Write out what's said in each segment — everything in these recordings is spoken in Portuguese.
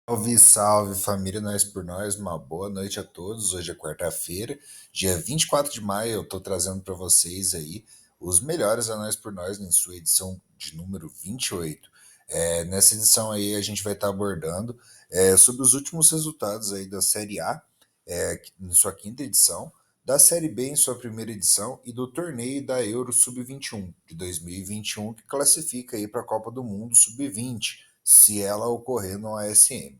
Salve, salve família, nós por nós, uma boa noite a todos. Hoje é quarta-feira, dia 24 de maio. Eu tô trazendo para vocês aí os melhores a nós por nós em sua edição de número 28. Nessa edição aí a gente vai estar abordando sobre os últimos resultados aí da Série A, em sua quinta edição, da Série B em sua primeira edição e do torneio da Euro Sub-21 de 2021 que classifica aí para a Copa do Mundo Sub-20, se ela ocorrer no ASM.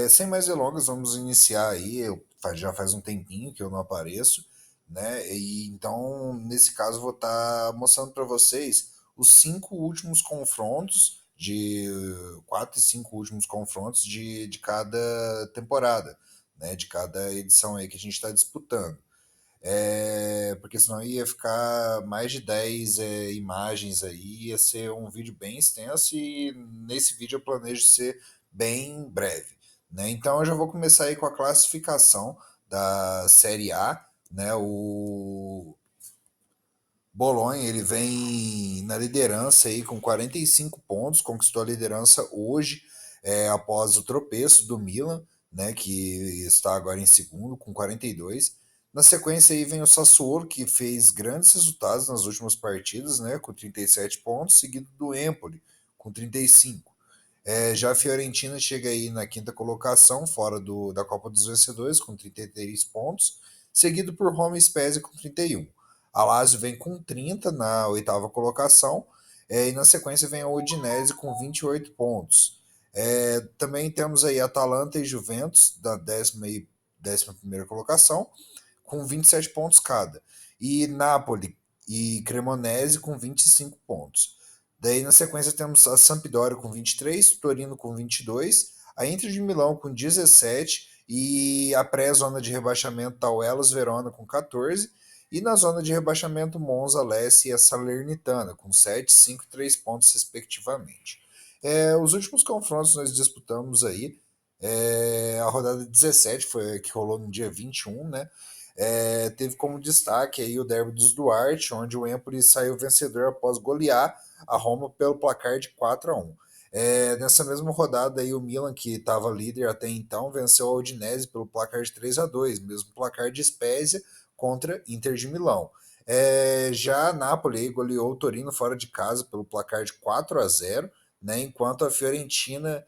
Sem mais delongas, vamos iniciar aí. Já faz um tempinho que eu não apareço, né? E então, nesse caso, vou estar mostrando para vocês os cinco últimos confrontos de quatro e cinco últimos confrontos de cada temporada, né? De cada edição aí que a gente está disputando. Porque senão ia ficar mais de 10 imagens aí, ia ser um vídeo bem extenso e nesse vídeo eu planejo ser bem breve, né? Então eu já vou começar aí com a classificação da Série A, né? O Bolonha, ele vem na liderança aí com 45 pontos, conquistou a liderança hoje, após o tropeço do Milan, né, que está agora em segundo com 42. Na sequência aí vem o Sassuolo, que fez grandes resultados nas últimas partidas, né, com 37 pontos, seguido do Empoli, com 35. Já a Fiorentina chega aí na quinta colocação, fora da Copa dos Vencedores, com 33 pontos, seguido por Roma e Spezia com 31. A Lazio vem com 30 na oitava colocação, e na sequência vem a Udinese com 28 pontos. Também temos aí Atalanta e Juventus, da décima primeira colocação, com 27 pontos cada. E Napoli e Cremonese com 25 pontos. Daí na sequência temos a Sampdoria com 23, Torino com 22, a Inter de Milão com 17 e a pré-zona de rebaixamento está o Hellas Verona com 14 e na zona de rebaixamento Monza, Lecce e a Salernitana com 7, 5 e 3 pontos respectivamente. Os últimos confrontos nós disputamos aí, a rodada 17 foi a que rolou no dia 21, né? Teve como destaque aí o derby dos Duarte, onde o Empoli saiu vencedor após golear a Roma pelo placar de 4-1. Nessa mesma rodada aí o Milan, que estava líder até então, venceu a Udinese pelo placar de 3-2, mesmo placar de Spezia contra Inter de Milão. Já a Napoli aí goleou o Torino fora de casa pelo placar de 4-0, né, enquanto a Fiorentina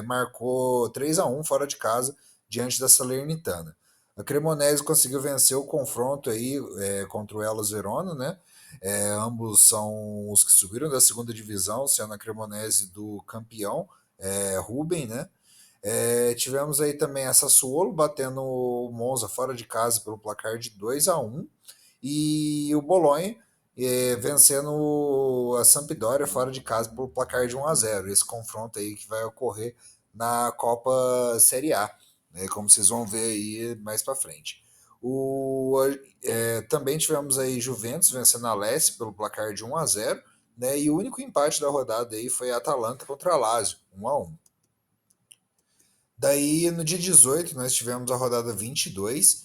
marcou 3-1 fora de casa diante da Salernitana. A Cremonese conseguiu vencer o confronto aí contra o Hellas Verona, né? Ambos são os que subiram da segunda divisão, sendo a Cremonese do campeão, Ruben, né? Tivemos aí também a Sassuolo batendo o Monza fora de casa pelo placar de 2-1 e o Bolonha vencendo a Sampdoria fora de casa pelo placar de 1-0. Esse confronto aí que vai ocorrer na Copa Série A, né, como vocês vão ver aí mais para frente. Também tivemos aí Juventus vencendo a Lecce pelo placar de 1-0, né, e o único empate da rodada aí foi a Atalanta contra a Lazio, 1-1. Daí, no dia 18, nós tivemos a rodada 22.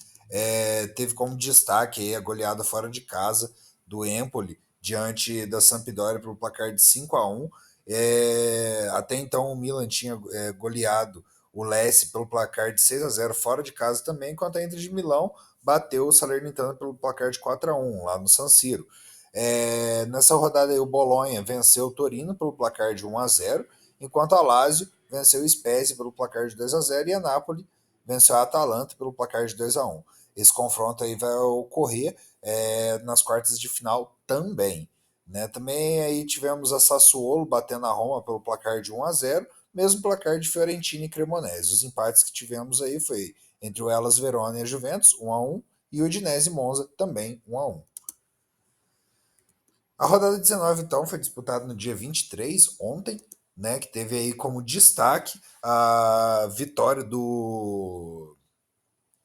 Teve como destaque aí a goleada fora de casa do Empoli diante da Sampdoria pelo placar de 5-1. Até então, o Milan tinha goleado o Lecce pelo placar de 6-0 fora de casa também, enquanto a Inter de Milão bateu o Salernitana pelo placar de 4-1 lá no San Siro. Nessa rodada aí, o Bolonha venceu o Torino pelo placar de 1-0, enquanto a Lazio venceu o Spezia pelo placar de 2-0 e a Napoli venceu a Atalanta pelo placar de 2-1. Esse confronto aí vai ocorrer nas quartas de final também. Né? Também aí tivemos a Sassuolo batendo a Roma pelo placar de 1-0, mesmo placar de Fiorentina e Cremonese. Os empates que tivemos aí foi entre o Hellas Verona e a Juventus, 1-1, e o Udinese e Monza também 1-1. A rodada 19, então, foi disputada no dia 23, ontem, né, que teve aí como destaque a vitória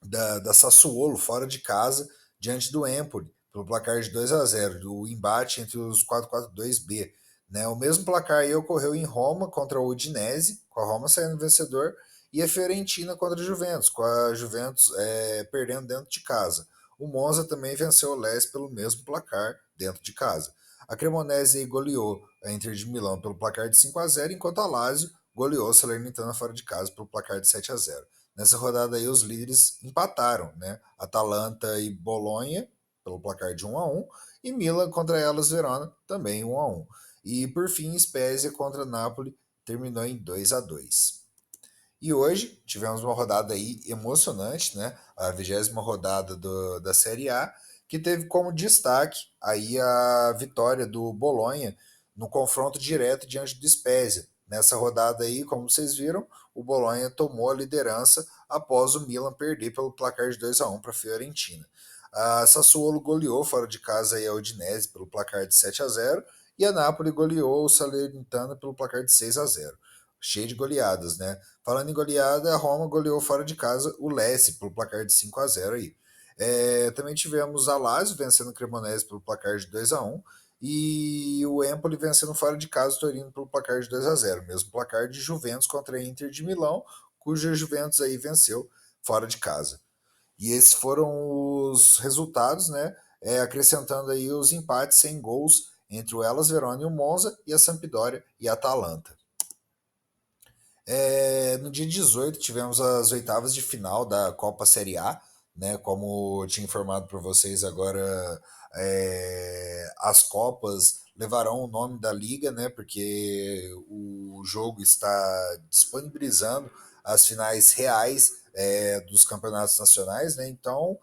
da Sassuolo fora de casa diante do Empoli, pelo placar de 2-0, do embate entre os 4-4-2B. Né? O mesmo placar aí ocorreu em Roma contra o Udinese, com a Roma saindo vencedor, e a Fiorentina contra a Juventus, com a Juventus perdendo dentro de casa. O Monza também venceu o Lecce pelo mesmo placar dentro de casa. A Cremonese goleou a Inter de Milão pelo placar de 5-0, enquanto a Lazio goleou o Salernitana fora de casa pelo placar de 7-0. Nessa rodada aí os líderes empataram, né? Atalanta e Bolonha pelo placar de 1-1 e Milan contra Hellas Verona também 1-1. E por fim, Spezia contra Napoli terminou em 2-2. E hoje tivemos uma rodada aí emocionante, né? A 20ª rodada da Série A, que teve como destaque aí a vitória do Bolonha no confronto direto diante do Spezia. Nessa rodada aí, como vocês viram, o Bolonha tomou a liderança após o Milan perder pelo placar de 2-1 para a Fiorentina. A Sassuolo goleou fora de casa aí a Udinese pelo placar de 7-0 e a Napoli goleou o Salernitana pelo placar de 6-0. Cheio de goleadas, né? Falando em goleada, a Roma goleou fora de casa o Lecce pelo placar de 5-0 aí. Também tivemos a Lazio vencendo o Cremonese pelo placar de 2-1 e o Empoli vencendo fora de casa o Torino pelo placar de 2-0, mesmo placar de Juventus contra a Inter de Milão, cuja Juventus aí venceu fora de casa. E esses foram os resultados, né? Acrescentando aí os empates sem gols entre o Hellas Verona e o Monza e a Sampdoria e a Atalanta. No dia 18 tivemos as oitavas de final da Copa Série A, né? Como eu tinha informado para vocês agora, as Copas levarão o nome da liga, né? Porque o jogo está disponibilizando as finais reais dos campeonatos nacionais, né? Então,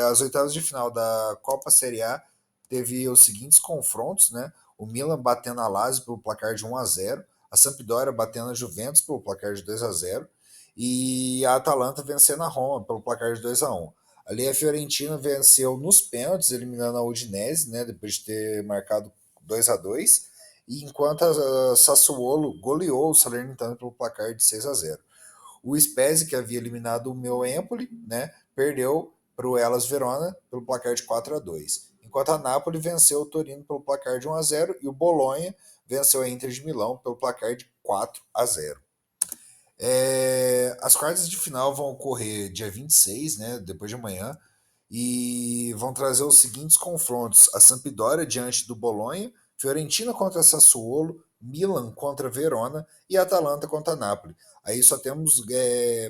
as oitavas de final da Copa Série A teve os seguintes confrontos, né? O Milan batendo a Lazio pelo placar de 1-0, a Sampdoria batendo a Juventus pelo placar de 2-0 e a Atalanta vencendo a Roma pelo placar de 2-1. Ali a Fiorentina venceu nos pênaltis, eliminando a Udinese, né, depois de ter marcado 2-2, e enquanto a Sassuolo goleou o Salernitano pelo placar de 6-0. O Spezia, que havia eliminado o meu Empoli, né, perdeu para o Hellas Verona pelo placar de 4-2. Enquanto a Napoli venceu o Torino pelo placar de 1-0 e o Bolonha venceu a Inter de Milão pelo placar de 4-0. As quartas de final vão ocorrer dia 26, né, depois de amanhã, e vão trazer os seguintes confrontos: a Sampdoria diante do Bolonha, Fiorentina contra Sassuolo, Milan contra Verona e Atalanta contra Napoli. Aí só temos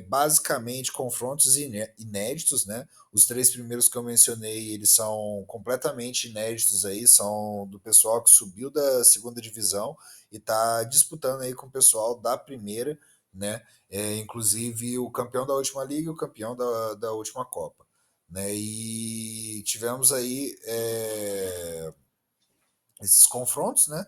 basicamente confrontos inéditos, né? Os três primeiros que eu mencionei, eles são completamente inéditos aí, são do pessoal que subiu da segunda divisão e está disputando aí com o pessoal da primeira, né? Inclusive o campeão da última liga e o campeão da última Copa, né? E tivemos aí esses confrontos, né?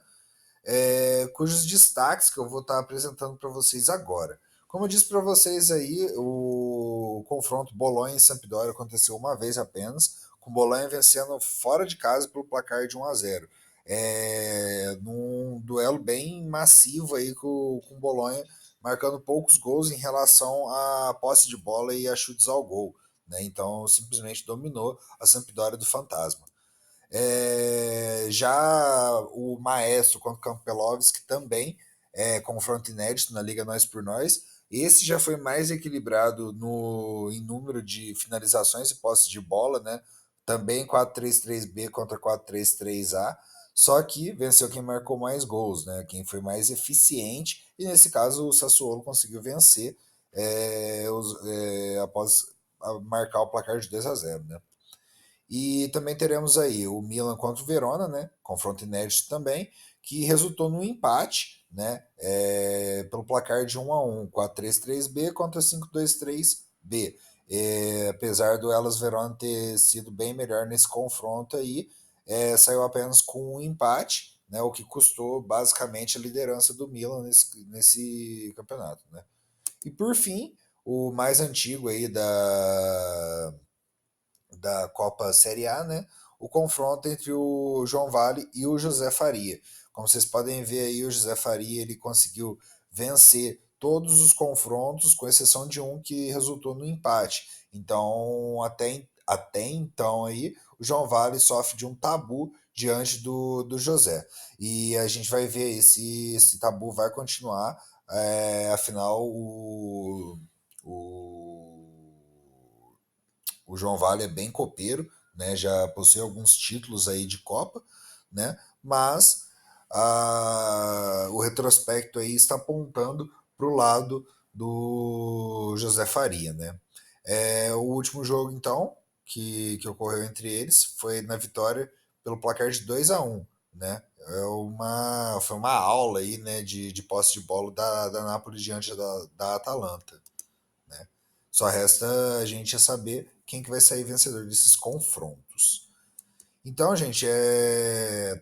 Cujos destaques que eu vou estar apresentando para vocês agora. Como eu disse para vocês aí, o confronto Bolonha e Sampdoria aconteceu uma vez apenas, com Bolonha vencendo fora de casa pelo placar de 1-0. Num duelo bem massivo aí com Bolonha, marcando poucos gols em relação à posse de bola e a chutes ao gol, né? Então simplesmente dominou a Sampdoria do Fantasma. Já o Maestro contra o Campelovski também confronto inédito na Liga Nós por Nós. Esse já foi mais equilibrado em número de finalizações e posse de bola, né? Também 4-3-3B contra 4-3-3A. Só que venceu quem marcou mais gols, né? Quem foi mais eficiente. E nesse caso o Sassuolo conseguiu vencer após marcar o placar de 2-0, né? E também teremos aí o Milan contra o Verona, né? Confronto inédito também, que resultou num empate, né? Pelo placar de 1-1, 4-3-3B contra 5-2-3B. Apesar do Hellas Verona ter sido bem melhor nesse confronto aí, saiu apenas com um empate, né? O que custou basicamente a liderança do Milan nesse campeonato, né? E por fim, o mais antigo aí da Copa Série A, né? O confronto entre o João Vale e o José Faria. Como vocês podem ver aí, o José Faria ele conseguiu vencer todos os confrontos, com exceção de um que resultou no empate. Então, até então aí, o João Vale sofre de um tabu diante do José. E a gente vai ver aí se esse tabu vai continuar. Afinal, o João Vale é bem copeiro, né? Já possui alguns títulos aí de Copa, né? Mas o retrospecto aí está apontando para o lado do José Faria, né? O último jogo, então, que ocorreu entre eles foi na vitória pelo placar de 2-1, né? Foi uma aula aí, né, de posse de bola da Napoli diante da Atalanta, né? Só resta a gente saber quem que vai sair vencedor desses confrontos. Então, gente,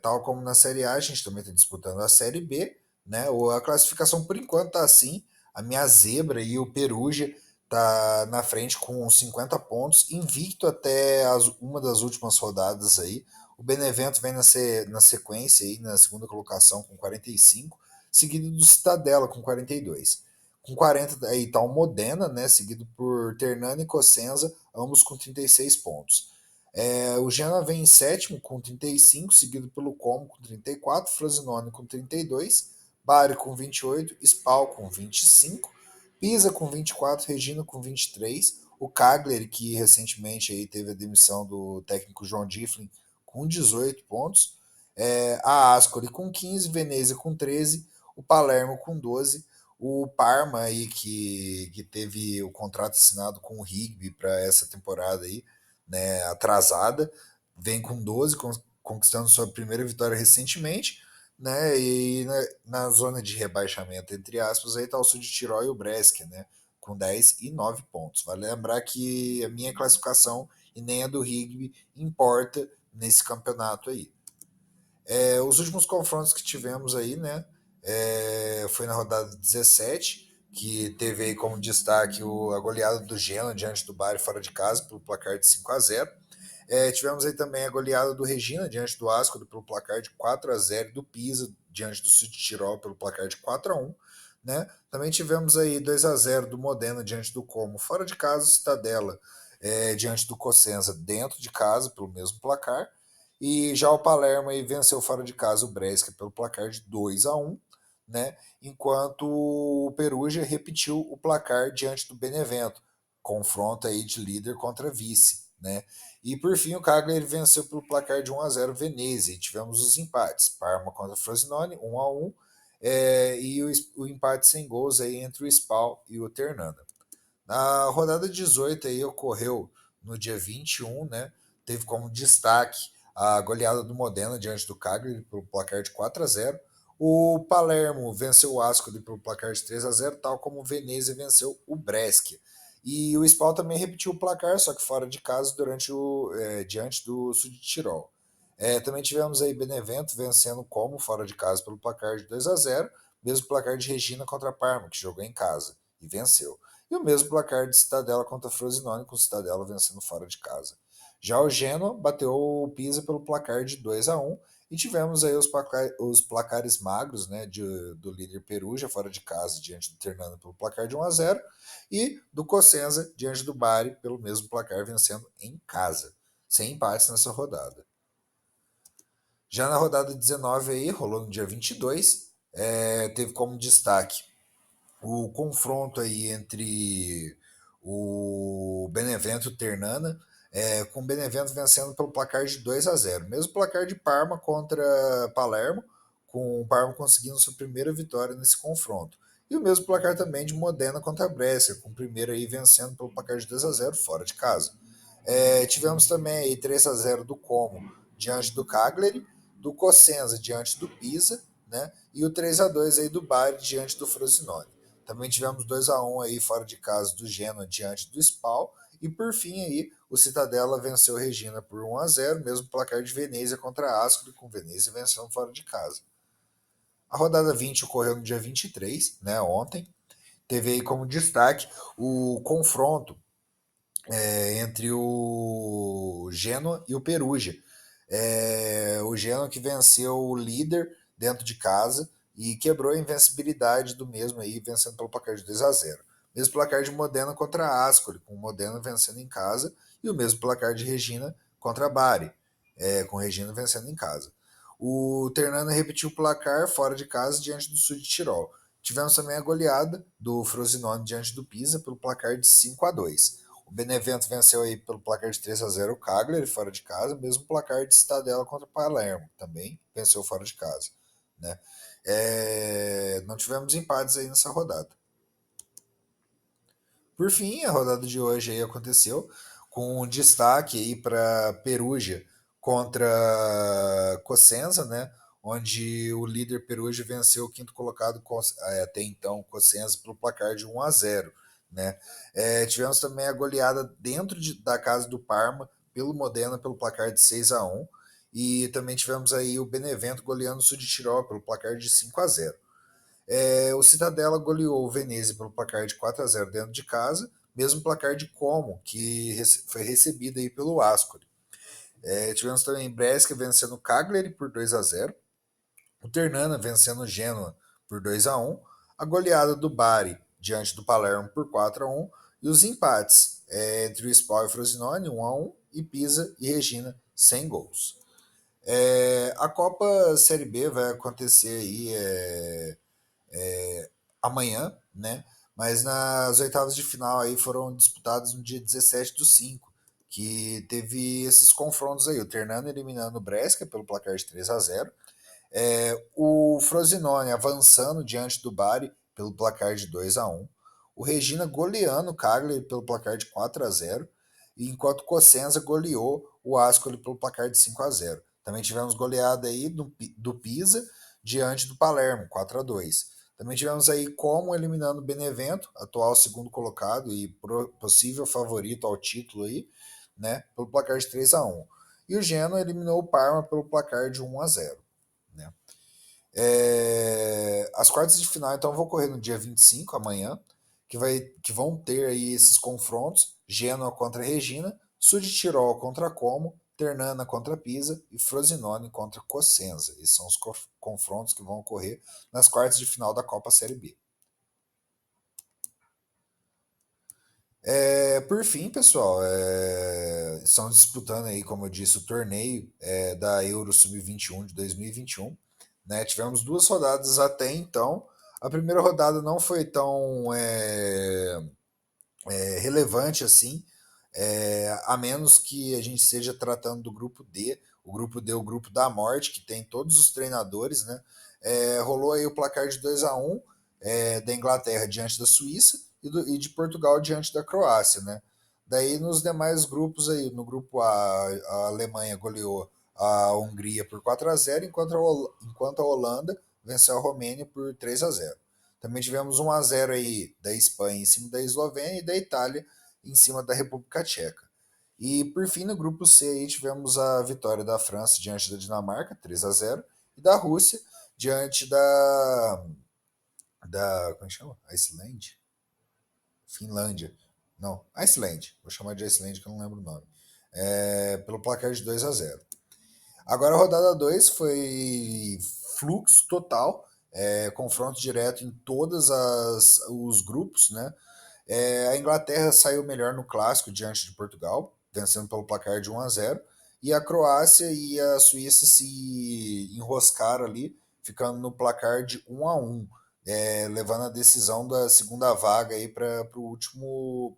tal como na Série A, a gente também está disputando a Série B, né? A classificação por enquanto está assim. A minha zebra e o Perugia tá na frente com 50 pontos, invicto até uma das últimas rodadas aí. O Benevento vem na sequência aí, na segunda colocação com 45, seguido do Cidadela com 42. Com 40 aí tá o Modena, né? Seguido por Ternana e Cosenza, ambos com 36 pontos. O Genoa vem em sétimo com 35, seguido pelo Como com 34, Frosinone com 32, Bari com 28, Spal com 25, Pisa com 24, Regina com 23, o Cagliari, que recentemente aí teve a demissão do técnico João Difflin, com 18 pontos, a Ascoli com 15, Venezia com 13, o Palermo com 12, o Parma aí que teve o contrato assinado com o Rigby para essa temporada aí, né, atrasada, vem com 12, conquistando sua primeira vitória recentemente, né, e na zona de rebaixamento, entre aspas, aí está o Sul de Tirol e o Brescia, né, com 10 e 9 pontos. Vale lembrar que a minha classificação e nem a do Rigby importa nesse campeonato aí. Os últimos confrontos que tivemos aí, né, foi na rodada 17, que teve aí como destaque a goleada do Genoa diante do Bari fora de casa pelo placar de 5-0. Tivemos aí também a goleada do Regina diante do Ascoli pelo placar de 4-0 e do Pisa diante do Sul de Tirol pelo placar de 4-1. Né? Também tivemos aí 2-0 do Modena diante do Como fora de casa, Cidadela diante do Cosenza dentro de casa pelo mesmo placar. E já o Palermo aí venceu fora de casa o Brescia pelo placar de 2-1, né? Enquanto o Perugia repetiu o placar diante do Benevento, confronto aí de líder contra vice, né? E por fim o Cagliari venceu pelo placar de 1-0 Venezia. E tivemos os empates, Parma contra Frosinone 1-1, e o empate sem gols aí entre o Spal e o Ternana. Na rodada 18 aí ocorreu no dia 21, né? Teve como destaque a goleada do Modena diante do Cagliari pelo placar de 4-0. O Palermo venceu o Ascoli pelo placar de 3-0, tal como o Venezia venceu o Brescia. E o Spal também repetiu o placar, só que fora de casa diante do Sul de Tirol. Também tivemos aí Benevento vencendo Como fora de casa pelo placar de 2-0, mesmo placar de Regina contra Parma, que jogou em casa e venceu. E o mesmo placar de Cidadela contra Frosinone, com Cidadela vencendo fora de casa. Já o Genoa bateu o Pisa pelo placar de 2-1 e tivemos aí os placares magros, né, do líder Perugia fora de casa diante do Ternana pelo placar de 1-0 e do Cosenza diante do Bari pelo mesmo placar vencendo em casa, sem empates nessa rodada. Já na rodada 19 aí, rolou no dia 22, teve como destaque o confronto aí entre o Benevento e o Ternana, com o Benevento vencendo pelo placar de 2-0. Mesmo placar de Parma contra Palermo, com o Parma conseguindo sua primeira vitória nesse confronto. E o mesmo placar também de Modena contra a Brescia, com o primeiro aí vencendo pelo placar de 2-0 fora de casa. Tivemos também aí 3-0 do Como diante do Cagliari, do Cosenza diante do Pisa, né? E o 3-2 aí do Bari diante do Frosinone. Também tivemos 2-1 aí fora de casa do Genoa diante do Spal. E por fim aí, o Citadella venceu Regina por 1-0, mesmo placar de Venezia contra Ascoli, com Venezia vencendo fora de casa. A rodada 20 ocorreu no dia 23, né, ontem. Teve aí como destaque o confronto entre o Genoa e o Perugia. O Genoa que venceu o líder dentro de casa e quebrou a invencibilidade do mesmo aí, vencendo pelo placar de 2-0. Mesmo placar de Modena contra a Ascoli, com o Modena vencendo em casa, e o mesmo placar de Regina contra a Bari, com Regina vencendo em casa. O Ternana repetiu o placar fora de casa diante do Sul de Tirol. Tivemos também a goleada do Frosinone diante do Pisa pelo placar de 5-2. O Benevento venceu aí pelo placar de 3-0 o Cagliari fora de casa, mesmo placar de Cidadela contra o Palermo, também venceu fora de casa. né? Não tivemos empates aí nessa rodada. Por fim, a rodada de hoje aí aconteceu com um destaque aí para Perugia contra Cosenza, né? Onde o líder Perugia venceu o quinto colocado até então Cosenza pelo placar de 1-0, né? Tivemos também a goleada dentro da casa do Parma pelo Modena pelo placar de 6-1 e também tivemos aí o Benevento goleando o Sud Tirol pelo placar de 5-0. O Cidadella goleou o Venezia pelo placar de 4-0 dentro de casa, mesmo placar de Como, que foi recebido aí pelo Ascoli. Tivemos também Brescia vencendo o Cagliari por 2-0, o Ternana vencendo o Genoa por 2-1, a goleada do Bari diante do Palermo por 4-1 e os empates entre o Spal e o Frosinone 1-1 e Pisa e Regina sem gols. A Copa Série B vai acontecer aí amanhã, né? Mas nas oitavas de final aí foram disputadas no dia 17/5, que teve esses confrontos aí. O Ternano eliminando o Brescia pelo placar de 3-0. O Frosinone avançando diante do Bari pelo placar de 2-1. O Regina goleando o Cagliari pelo placar de 4-0. Enquanto o Cosenza goleou o Ascoli pelo placar de 5-0. Também tivemos goleada aí do Pisa diante do Palermo, 4-2. Também tivemos aí Como eliminando o Benevento, atual segundo colocado e possível favorito ao título aí, né, pelo placar de 3-1. E o Genoa eliminou o Parma pelo placar de 1-0. Né? As quartas de final então vão ocorrer no dia 25, amanhã, que vão ter aí esses confrontos: Genoa contra Regina, Sud Tirol contra Como, Ternana contra Pisa e Frosinone contra Cosenza. Esses são os confrontos que vão ocorrer nas quartas de final da Copa Série B. Por fim, pessoal, estão disputando aí, como eu disse, o torneio da Euro Sub-21 de 2021. Né? Tivemos duas rodadas até então. A primeira rodada não foi tão relevante assim, a menos que a gente esteja tratando do grupo D. O grupo D, o grupo da morte, que tem todos os treinadores, né? Rolou aí o placar de 2-1 da Inglaterra diante da Suíça e de Portugal diante da Croácia, né? Daí nos demais grupos aí, no grupo A, a Alemanha goleou a Hungria por 4-0, enquanto a Holanda venceu a Romênia por 3-0. Também tivemos 1-0 aí da Espanha em cima da Eslovênia e da Itália em cima da República Tcheca. E por fim, no grupo C aí tivemos a vitória da França diante da Dinamarca, 3-0, e da Rússia diante da como é que chama? Iceland? Finlândia. Não, Iceland. Vou chamar de Iceland que eu não lembro o nome. Pelo placar de 2-0. Agora a rodada 2 foi fluxo total, confronto direto em todos os grupos, né? A Inglaterra saiu melhor no clássico diante de Portugal, vencendo pelo placar de 1-0, e a Croácia e a Suíça se enroscaram ali, ficando no placar de 1-1, levando a decisão da segunda vaga aí para a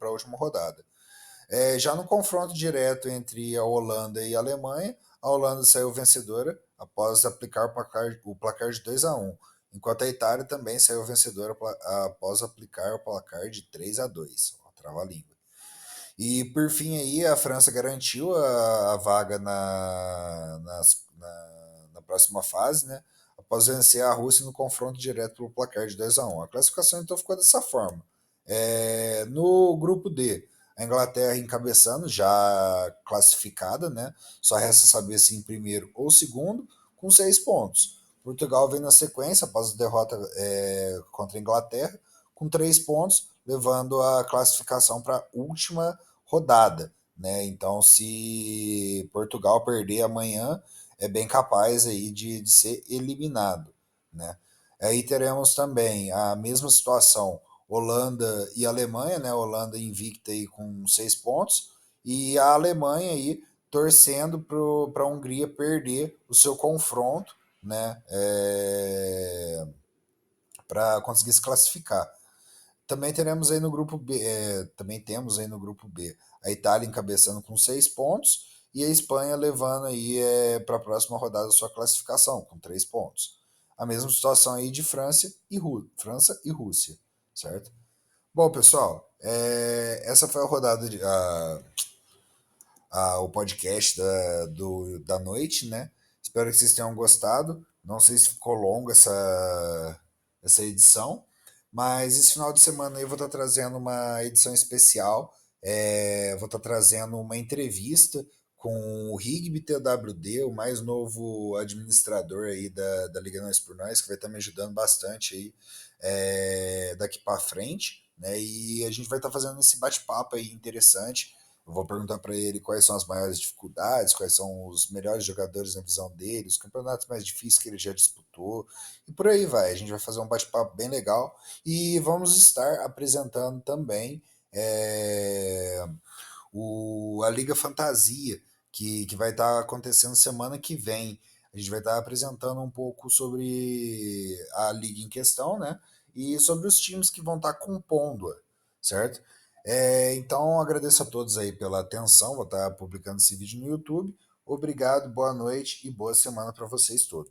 última rodada. Já no confronto direto entre a Holanda e a Alemanha, a Holanda saiu vencedora após aplicar o placar de 2-1, enquanto a Itália também saiu vencedora após aplicar o placar de 3-2. Trava-língua. E por fim aí a França garantiu a vaga na próxima fase, né? Após vencer a Rússia no confronto direto pelo placar de 2-1. A classificação então ficou dessa forma. No grupo D, a Inglaterra encabeçando, já classificada, né? Só resta saber se em primeiro ou segundo, com 6 pontos. Portugal vem na sequência após a derrota contra a Inglaterra, com 3 pontos, levando a classificação para a última rodada. Né? Então, se Portugal perder amanhã, é bem capaz aí de ser eliminado. Né? Aí teremos também a mesma situação, Holanda e Alemanha, né? Holanda invicta aí com 6 pontos, e a Alemanha aí torcendo para a Hungria perder o seu confronto, né? Para conseguir se classificar. Também teremos aí no grupo B, também temos aí no grupo B a Itália encabeçando com 6 pontos e a Espanha levando aí para a próxima rodada a sua classificação com 3 pontos. a mesma situação aí de França e Rússia, certo? Bom, pessoal, essa foi a rodada o podcast da noite, né? Espero que vocês tenham gostado. Não sei se ficou longa essa edição, mas esse final de semana aí eu vou estar trazendo uma edição especial. Vou estar trazendo uma entrevista com o Rigby TWD, o mais novo administrador aí da Liga Nós por Nós, que vai estar me ajudando bastante aí daqui para frente, né? E a gente vai estar fazendo esse bate-papo aí interessante. Eu vou perguntar para ele quais são as maiores dificuldades, quais são os melhores jogadores na visão dele, os campeonatos mais difíceis que ele já disputou, e por aí vai. A gente vai fazer um bate-papo bem legal e vamos estar apresentando também é, a Liga Fantasia, que vai estar acontecendo semana que vem. A gente vai estar apresentando um pouco sobre a liga em questão, né? E sobre os times que vão estar compondo-a, certo? Então, agradeço a todos aí pela atenção. Vou estar publicando esse vídeo no YouTube. Obrigado, boa noite e boa semana para vocês todos.